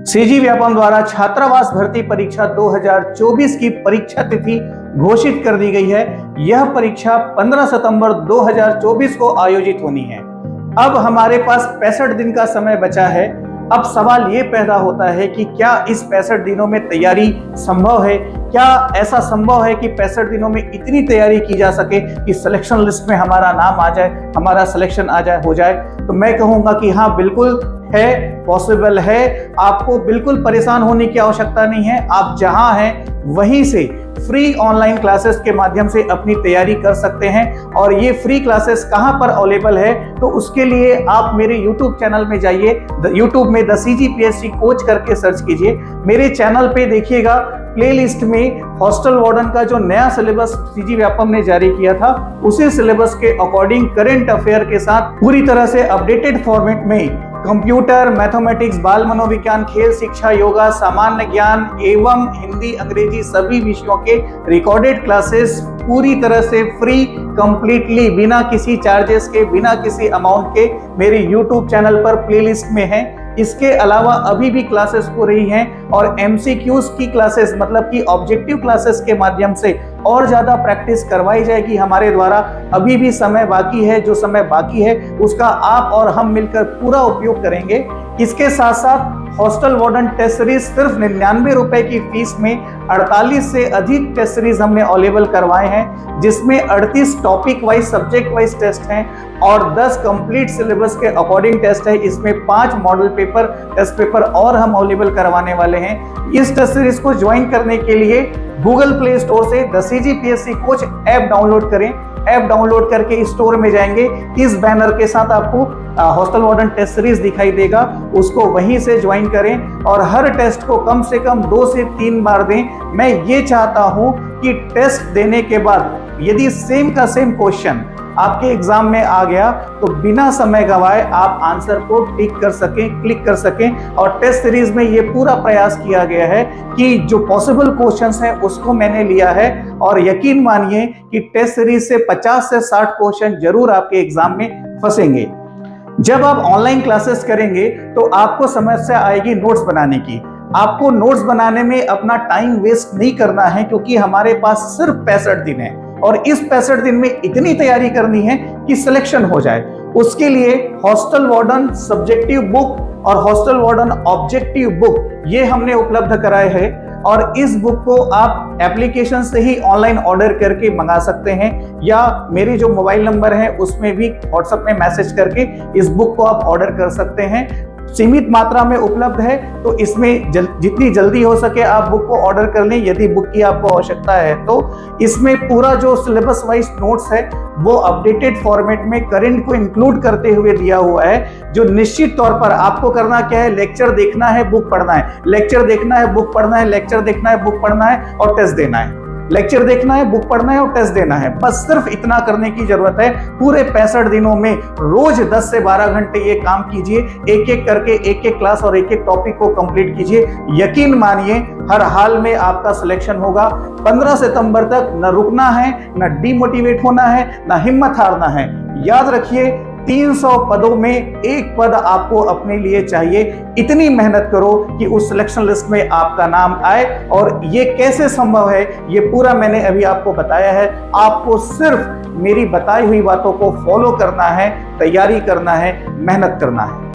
CG Vyapam द्वारा छात्रावास भर्ती परीक्षा 2024 की परीक्षा तिथि घोषित कर दी गई है। यह परीक्षा 15 सितंबर 2024 को आयोजित होनी है। अब हमारे पास 65 दिन का समय बचा है। अब सवाल ये पैदा होता है कि क्या इस 65 दिनों में तैयारी संभव है? क्या ऐसा संभव है कि 65 दिनों में इतनी तैयारी की जा सके कि सिलेक्शन लिस्ट में हमारा नाम आ जाए, हमारा सिलेक्शन हो जाए? तो मैं कहूंगा कि हाँ, बिल्कुल है, पॉसिबल है। आपको बिल्कुल परेशान होने की आवश्यकता नहीं है। आप जहां हैं वहीं से फ्री ऑनलाइन क्लासेस के माध्यम से अपनी तैयारी कर सकते हैं। और ये फ्री क्लासेस कहां पर अवेलेबल है, तो उसके लिए आप मेरे YouTube चैनल में जाइए। YouTube में द CGPSC कोच करके सर्च कीजिए। मेरे चैनल पे देखिएगा, प्लेलिस्ट में हॉस्टल वार्डन का जो नया सिलेबस सीजी व्यापम ने जारी किया था, उसी सिलेबस के अकॉर्डिंग करंट अफेयर के साथ पूरी तरह से अपडेटेड फॉर्मेट में कंप्यूटर, मैथमेटिक्स, बाल मनोविज्ञान, खेल शिक्षा, योगा, सामान्य ज्ञान एवं हिंदी, अंग्रेजी सभी विषयों के रिकॉर्डेड क्लासेस पूरी तरह से फ्री, कंप्लीटली बिना किसी चार्जेस के, बिना किसी अमाउंट के मेरे YouTube चैनल पर प्लेलिस्ट में है। इसके अलावा अभी भी क्लासेस हो रही हैं और MCQs की क्लासेस, मतलब कि ऑब्जेक्टिव क्लासेस के माध्यम से और ज्यादा प्रैक्टिस करवाई जाएगी हमारे द्वारा। अभी भी समय बाकी है, जो समय बाकी है उसका आप और हम मिलकर पूरा उपयोग करेंगे। इसके साथ साथ हॉस्टल वार्डन टेस्ट सीरीज सिर्फ 99 रुपए की फीस में 48 से अधिक टेस्ट सीरीज हमने अवेलेबल करवाए हैं, जिसमें 38 topic wise, subject wise test हैं और 10 कंप्लीट सिलेबस के अकॉर्डिंग टेस्ट है। इसमें 5 मॉडल पेपर, टेस्ट पेपर और हम अवेलेबल करवाने वाले हैं। इस टेस्ट सीरीज को ज्वाइन करने के लिए गूगल प्ले स्टोर से the CGPSC coach app download करें। ऐप डाउनलोड करके स्टोर में जाएंगे, इस बैनर के साथ आपको हॉस्टल वार्डन टेस्ट सीरीज दिखाई देगा, उसको वहीं से ज्वाइन करें और हर टेस्ट को कम से कम 2 से 3 बार दें। मैं ये चाहता हूं कि टेस्ट देने के बाद यदि सेम का सेम क्वेश्चन आपके एग्जाम में आ गया तो बिना समय गवाए आप आंसर को टिक कर सकें, क्लिक कर सकें। और टेस्ट सीरीज में ये पूरा प्रयास किया गया है कि जो पॉसिबल क्वेश्चंस हैं उसको मैंने लिया है और यकीन मानिए कि टेस्ट सीरीज से 50 से 60 क्वेश्चन जरूर आपके एग्जाम में फंसेंगे। जब आप ऑनलाइन क्लासेस करेंगे तो आपको समस्या आएगी नोट्स बनाने की। आपको नोट्स बनाने में अपना टाइम वेस्ट नहीं करना है, क्योंकि हमारे पास सिर्फ 65 दिन है और इस 65 दिन में इतनी तैयारी करनी है कि सिलेक्शन हो जाए। उसके लिए हॉस्टल वार्डन सब्जेक्टिव बुक और हॉस्टल वार्डन ऑब्जेक्टिव बुक ये हमने उपलब्ध कराए हैं और इस बुक को आप एप्लीकेशन से ही ऑनलाइन ऑर्डर करके मंगा सकते हैं या मेरे जो मोबाइल नंबर है उसमें भी व्हाट्सएप में मैसेज करके इस बुक को आप ऑर्डर कर सकते हैं। सीमित मात्रा में उपलब्ध है, तो इसमें जितनी जल्दी हो सके आप बुक को ऑर्डर कर लें यदि बुक की आपको आवश्यकता है। तो इसमें पूरा जो सिलेबस वाइज नोट्स है वो अपडेटेड फॉर्मेट में करंट को इंक्लूड करते हुए दिया हुआ है, जो निश्चित तौर पर आपको करना क्या है, लेक्चर देखना है, बुक पढ़ना है, लेक्चर देखना है, बुक पढ़ना है, लेक्चर देखना है, बुक पढ़ना है और टेस्ट देना है। लेक्चर देखना है, बुक पढ़ना है और टेस्ट देना है, बस सिर्फ इतना करने की जरूरत है। पूरे 65 दिनों में रोज 10 से 12 घंटे ये काम कीजिए, एक एक करके एक एक क्लास और एक एक टॉपिक को कंप्लीट कीजिए। यकीन मानिए हर हाल में आपका सिलेक्शन होगा। 15 सितंबर तक न रुकना है, न डिमोटिवेट होना है, न हिम्मत हारना है। याद रखिए 300 पदों में एक पद आपको अपने लिए चाहिए। इतनी मेहनत करो कि उस सिलेक्शन लिस्ट में आपका नाम आए। और ये कैसे संभव है ये पूरा मैंने अभी आपको बताया है। आपको सिर्फ मेरी बताई हुई बातों को फॉलो करना है, तैयारी करना है, मेहनत करना है।